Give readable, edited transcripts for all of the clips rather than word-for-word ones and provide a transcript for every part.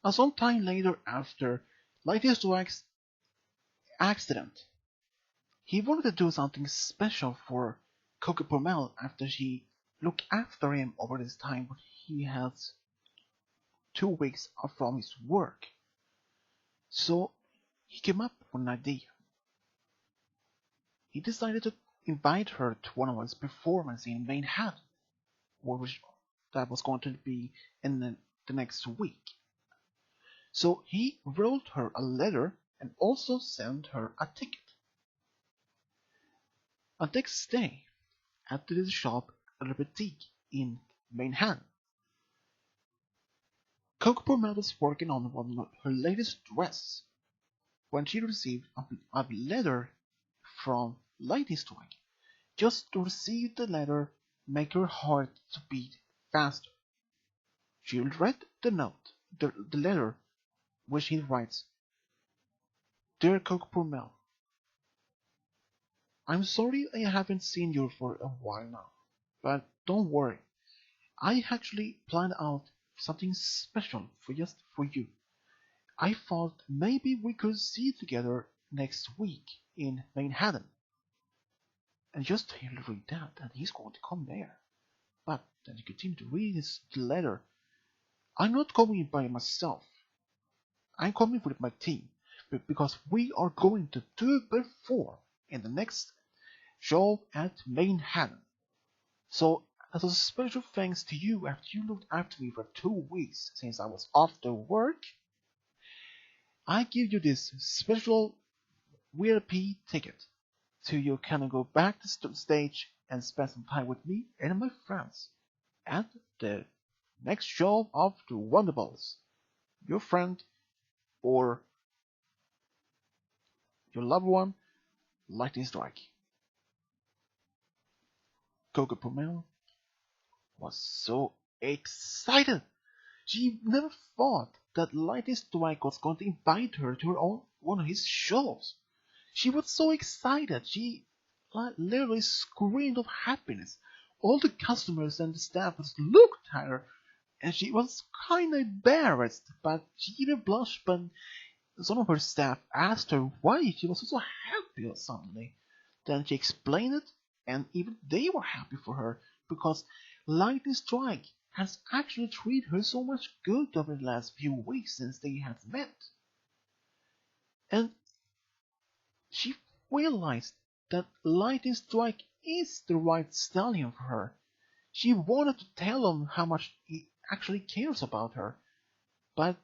And some time later, after Lady Strike's accident, he wanted to do something special for Coco Pommel after she looked after him over this time when he has 2 weeks off from his work. So he came up with an idea. He decided to invite her to one of his performances in Manhattan, which that was going to be in the next week. So he wrote her a letter and also sent her a ticket. The next day, at the shop at a boutique in Manhattan, Coco Pommel was working on her latest dress when she received a letter from Lady Strike. Just to receive the letter make her heart to beat faster. She read the note, the letter, which he writes, "Dear Coco Pommel, I'm sorry I haven't seen you for a while now, but don't worry. I actually planned out something special just for you. I thought maybe we could see together next week in Manhattan." And just to read that, and he's going to come there. But then he continued to read his letter. "I'm not coming by myself. I'm coming with my team, because we are going to perform in the next show at Manhattan. So as a special thanks to you after you looked after me for 2 weeks since I was off to work, I give you this special VIP ticket so you can go back to the stage and spend some time with me and my friends at the next show of the Wonderballs. Your friend or your loved one, Lightning Strike." Coco Pommel was so excited. She never thought that Lightning Strike was going to invite her to one of his shows. She was so excited. She literally screamed of happiness. All the customers and the staff just looked at her, and she was kind of embarrassed, but she even blushed when some of her staff asked her why she was so happy suddenly. Then she explained it, and even they were happy for her because Lightning Strike has actually treated her so much good over the last few weeks since they had met. And she realized that Lightning Strike is the right stallion for her. She wanted to tell him how much he actually cares about her, but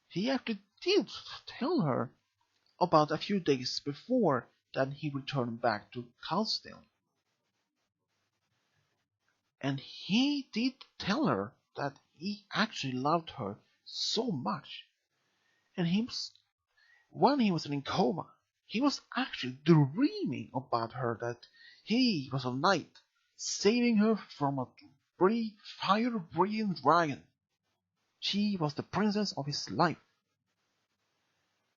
he actually did tell her about a few days before that he returned back to Cloudstone. And he did tell her that he actually loved her so much. And when he was in coma, he was actually dreaming about her, that he was a knight saving her from a fire-breathing dragon. She was the princess of his life.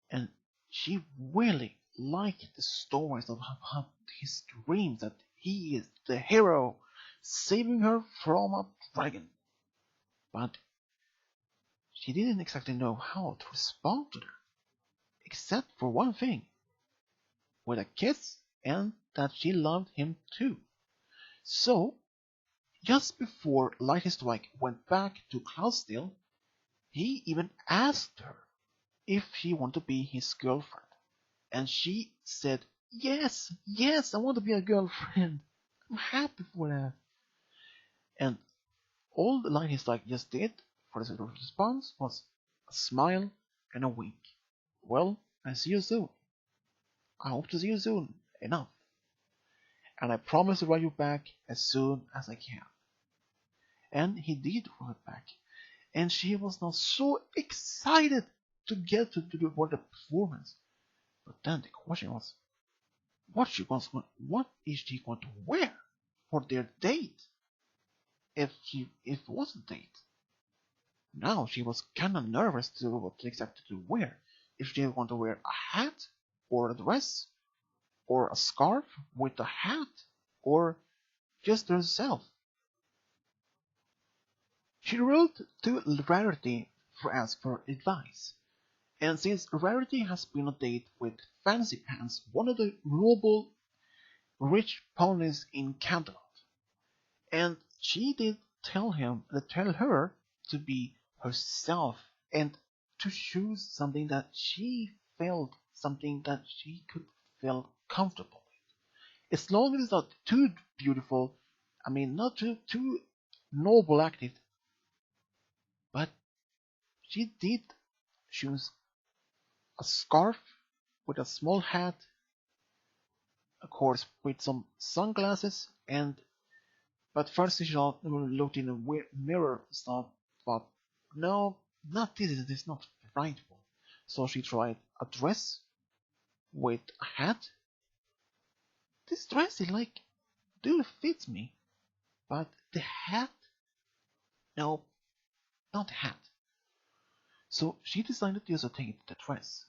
And she really liked the stories of his dreams, that he is the hero saving her from a dragon. But she didn't exactly know how to respond to that, except for one thing, with a kiss, and that she loved him too. So, just before Lightning Strike went back to Cloudsteel, he even asked her if she wanted to be his girlfriend. And she said, "Yes, yes, I want to be a girlfriend. I'm happy for that." And all the Lightning Strike just did for the response was a smile and a wink. "Well, I see you soon. I hope to see you soon enough. And I promise to write you back as soon as I can." And he did write back. And she was now so excited to get to the performance. But then the question was, what is she going to wear for their date? If it was a date. Now she was kind of nervous to what exactly to wear. If she was going to wear a hat, or a dress, or a scarf with a hat, or just herself. She wrote to Rarity for ask for advice. And since Rarity has been on a date with Fancy Pants, one of the noble, rich ponies in Canterlot, and she did tell her to be herself and to choose something that she felt, something that she could feel comfortable with. As long as it's not too beautiful, I mean, not too noble acted, but she did choose a scarf with a small hat, of course, with some sunglasses, and but first she looked in the mirror, thought, no, not this. This is not the right one. So she tried a dress with a hat. This dress is like, do fits me, but the hat, no, not the hat. So she decided to just take the dress.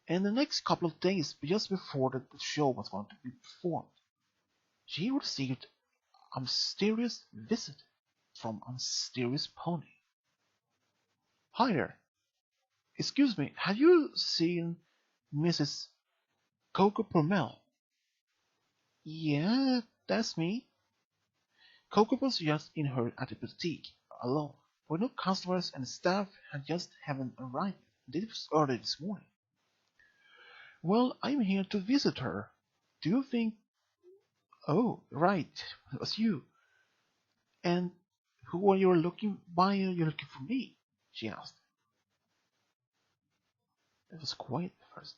And the next couple of days, just before the show was going to be performed, she received a mysterious visit from a mysterious pony. Hi there. Excuse me, have you seen Mrs. Coco Pommel? Yeah, that's me. Coco was just in her at the boutique, alone, where no customers and staff had just haven't arrived. This was early this morning. Well, I'm here to visit her. Do you think... Oh, right, it was you. And who are you looking... Why are you looking for me? She asked. It was quiet at first,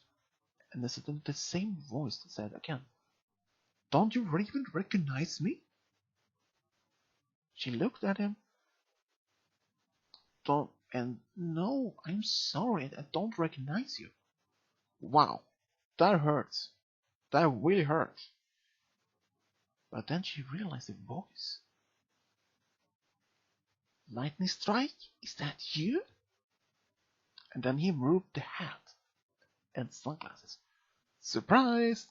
and the same voice said again, don't you even recognize me? She looked at him. Don't... And no, I'm sorry, I don't recognize you. Wow, that hurts. That really hurts. But then she realized the voice. Lightning Strike, is that you? And then he removed the hat and sunglasses. Surprise!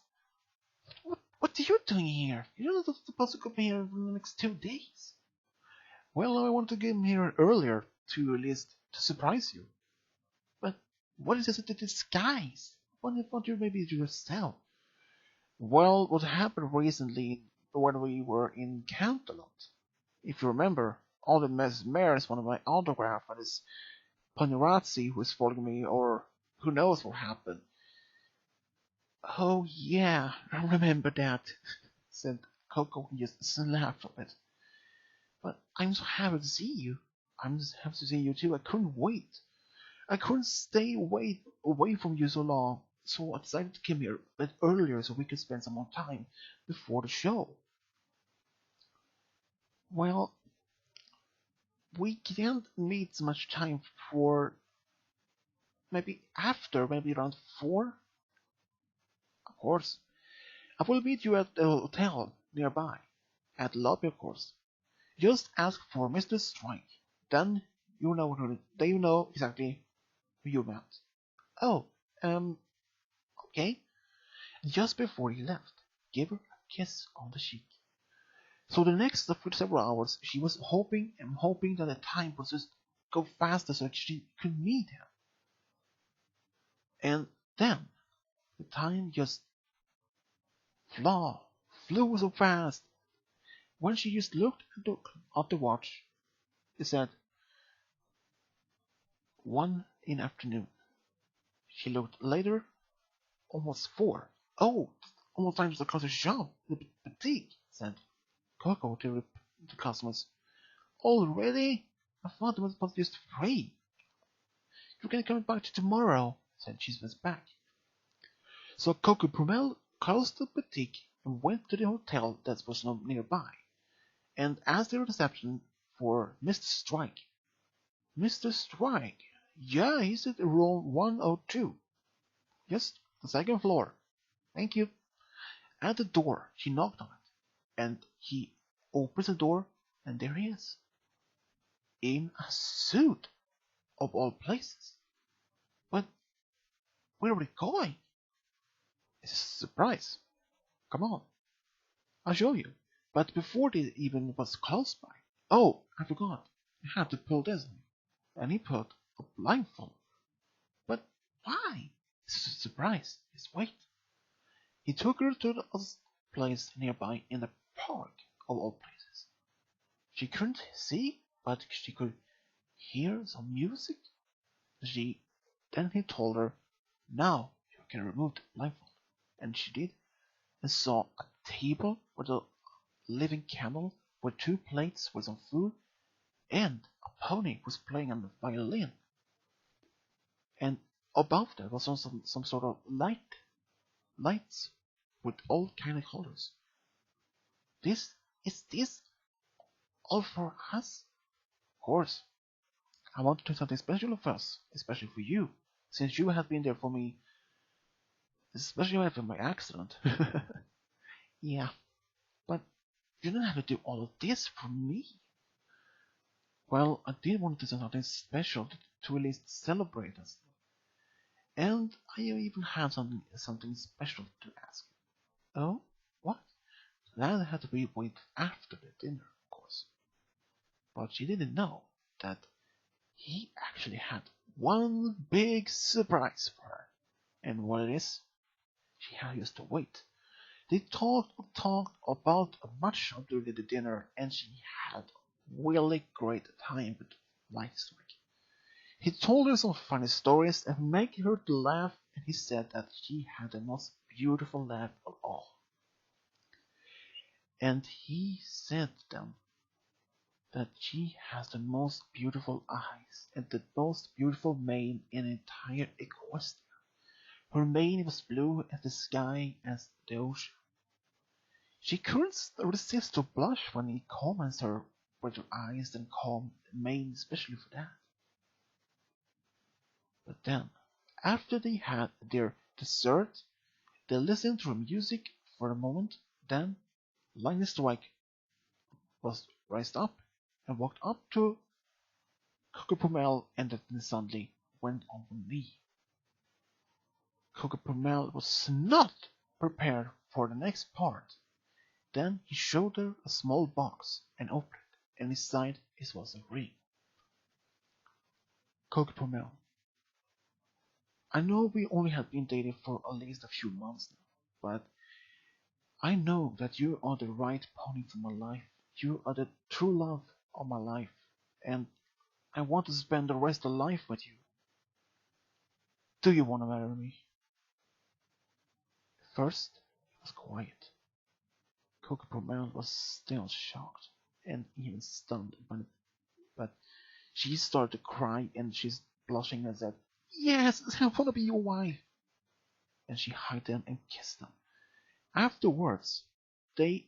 What are you doing here? You're not supposed to come here in the next 2 days. Well, I want to get here earlier to at least to surprise you. But what is this to disguise? What you maybe yourself? Well, what happened recently when we were in Canterlot? If you remember, all the mares wanted my autograph, and this Panirazzi who was following me, or who knows what happened. Oh yeah, I remember that, said Coco and just laughed a bit. But I'm so happy to see you. I'm just happy to see you too. I couldn't wait. I couldn't stay away from you so long, so I decided to come here a bit earlier so we could spend some more time before the show. Well, we can't meet so much time for maybe after, maybe around 4. Of course, I will meet you at the hotel nearby, at the lobby, of course. Just ask for Mr. Strike, then they know exactly who you met. Oh, okay. Just before he left, give her a kiss on the cheek. So the next several hours, she was hoping and hoping that the time would just go faster so she could meet him. And then the time just flew so fast. When she just looked at the watch, it said 1 in the afternoon. She looked later, almost 4. Oh, almost time to close the shop, the boutique, said Coco to the customers. Already? I thought it was supposed to be just 3. You can come back to tomorrow, said she was back. So Coco Pommel closed the boutique and went to the hotel that was nearby, and asked the reception for Mr. Strike. Mr. Strike? Yeah, he's at room 102. Yes, the second floor. Thank you. At the door, she knocked on it, and he opens the door, and there he is. In a suit, of all places. But where are we going? It's a surprise. Come on, I'll show you. But before they even was close by, oh, I forgot. I had to pull this. And he put a a blindfold. But why? Surprised. Just wait. He took her to a place nearby in the park, of all places. She couldn't see, but she could hear some music. Then he told her, now you can remove the blindfold. And she did, and saw a table with a living candle, with 2 plates with some food, and a pony was playing on the violin. And above there was some sort of lights with all kind of colors. Is this all for us? Of course. I want to do something special for us, especially for you, since you have been there for me, especially after my accident. Yeah, but you don't have to do all of this for me. Well, I did want to do something special to at least celebrate us. And I even have something special to ask you. Oh? What? That had to be wait after the dinner, of course. But she didn't know that he actually had one big surprise for her. And what it is, she had just to wait. They talked about much during the dinner, and she had a really great time with Lightstrike. He told her some funny stories and made her to laugh, and he said that she had the most beautiful laugh of all. And he said to them that she has the most beautiful eyes and the most beautiful mane in the entire Equestria. Her mane was blue as the sky, as the ocean. She couldn't resist to blush when he comments her with her eyes and calm mane especially for that. But then, after they had their dessert, they listened to her music for a moment, then Lightstrike was raised up and walked up to Coco Pommel and then suddenly went on one knee. Coco Pommel was not prepared for the next part. Then he showed her a small box and opened it, and inside it was a ring. Coco Pommel, I know we only have been dating for at least a few months now, but I know that you are the right pony for my life. You are the true love of my life, and I want to spend the rest of life with you. Do you want to marry me? First, it was quiet. Coco Pommel was still shocked and even stunned, but she started to cry and she's blushing and said, yes, I want to be your wife. And she hugged them and kissed them. Afterwards, they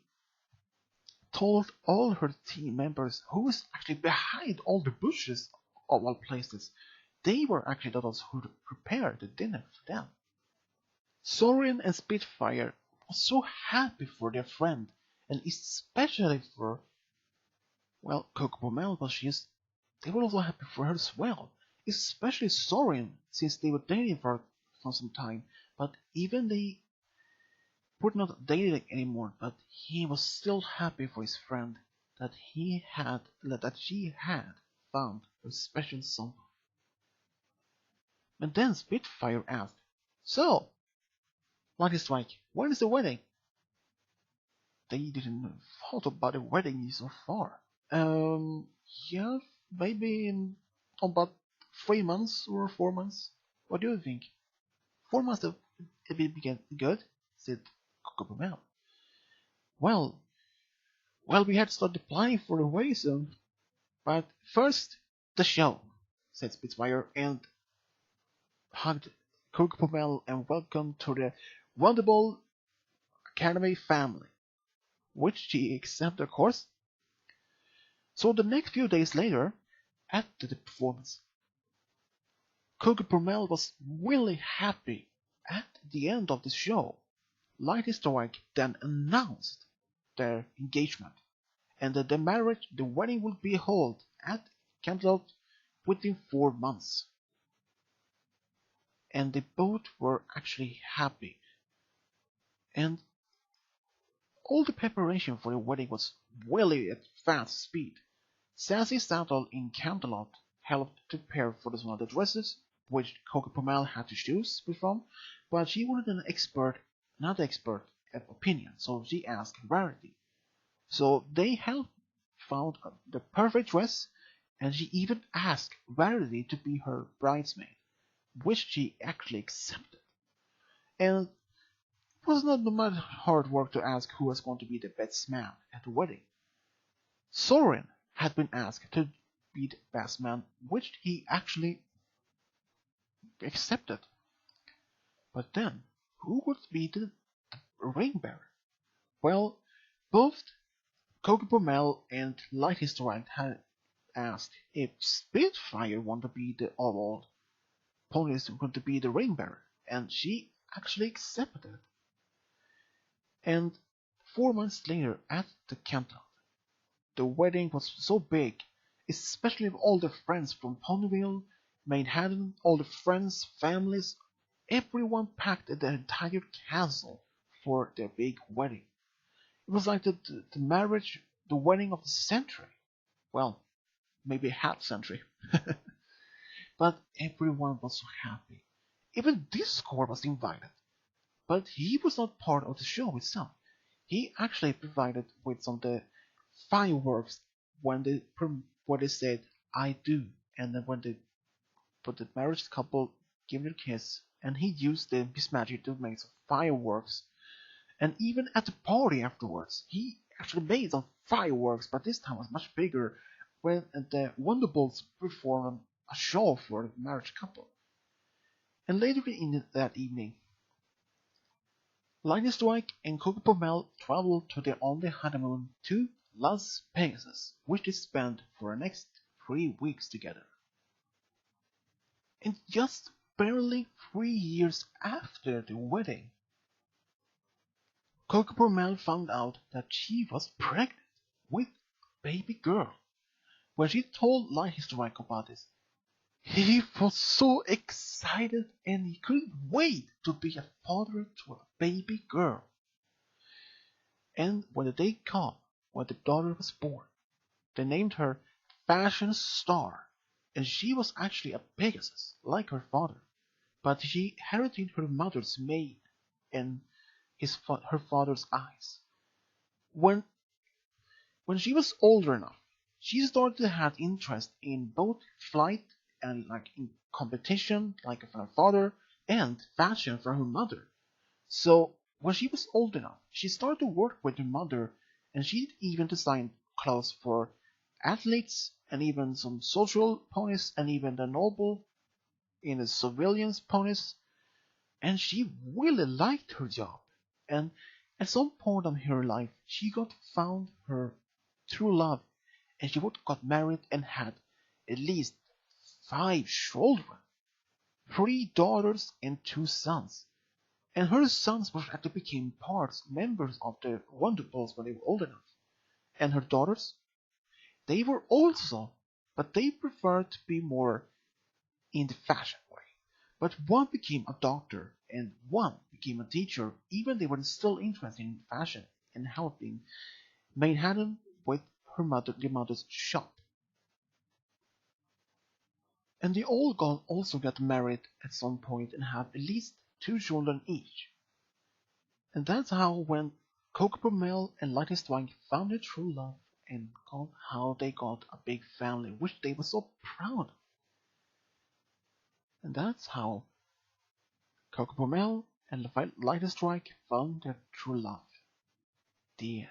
told all her team members who was actually behind all the bushes of all places. They were actually the ones who prepared the dinner for them. Soren and Spitfire were so happy for their friend, and especially for, well, Coco Pommel, but they were also happy for her as well. Especially Soren, since they were dating for some time, but even they were not dating anymore, but he was still happy for his friend that she had found a special someone. And then Spitfire asked, so, Lightstrike, when is the wedding? They didn't thought about the wedding so far. Yeah, maybe in about 3 months or 4 months. What do you think? 4 months would be good, said Coco Pommel. Well, we had to start applying for the way soon. But first, the show, said Spitfire, and hugged Coco Pommel and welcomed to the wonderful Academy family, which she accepted, of course. So the next few days later, after the performance, Coco Pommel was really happy. At the end of the show, Lightstrike then announced their engagement, and that the wedding would be held at Camelot within 4 months. And they both were actually happy. And all the preparation for the wedding was really at fast speed. Sassy settled in Camelot helped to prepare for this one of the dresses, which Coco Pommel had to choose from, but she wanted another expert opinion, so she asked Rarity. So they helped found the perfect dress, and she even asked Rarity to be her bridesmaid, which she actually accepted. And it was not much hard work to ask who was going to be the best man at the wedding. Soren had been asked to be the best man, which he actually accepted. But then, who would be the ring bearer? Well, both Coco Pommel and Light Restaurant had asked if Spitfire wanted to be the overall ponies going to be the ring bearer, and she actually accepted. And 4 months later, at the countdown, the wedding was so big, especially with all the friends from Ponyville, Manhattan, all the friends, families, everyone packed at the entire castle for their big wedding. It was like the marriage, the wedding of the century. Well, maybe half century. But everyone was so happy. Even Discord was invited. But he was not part of the show itself. He actually provided with some of the fireworks when they said "I do," and then when they put the marriage couple giving a kiss, and he used his magic to make some fireworks. And even at the party afterwards, he actually made some fireworks, but this time was much bigger. When the Wonderbolts performed a show for the marriage couple. And later in that evening, Lightning Strike and Coco Pommel traveled to their only honeymoon to Las Vegas, which they spent for the next 3 weeks together. And just barely 3 years after the wedding, Coco Pommel found out that she was pregnant with a baby girl. When she told Lightning Strike about this, he was so excited and he couldn't wait to be a father to a baby girl. And when the day came, when the daughter was born, they named her Fashion Star, and she was actually a Pegasus, like her father, but she inherited her mother's mane and her father's eyes. When she was older enough, she started to have interest in both flight and like in competition, like from her father, and fashion from her mother. So when she was old enough, she started to work with her mother, and she even designed clothes for athletes and even some social ponies and even the noble in the civilians ponies. And she really liked her job. And at some point in her life, she got found her true love, and she got married and had at least 5 children, 3 daughters and 2 sons. And her sons were actually became members of the Wonderbolts when they were old enough. And her daughters, they were also, but they preferred to be more in the fashion way. But one became a doctor and one became a teacher, even they were still interested in fashion and helping Manhattan with their mother's shop. And they all also got married at some point and have at least 2 children each. And that's how when Coco Pommel and Lightning Strike found their true love and how they got a big family, which they were so proud of. And that's how Coco Pommel and Lightning Strike found their true love. The end.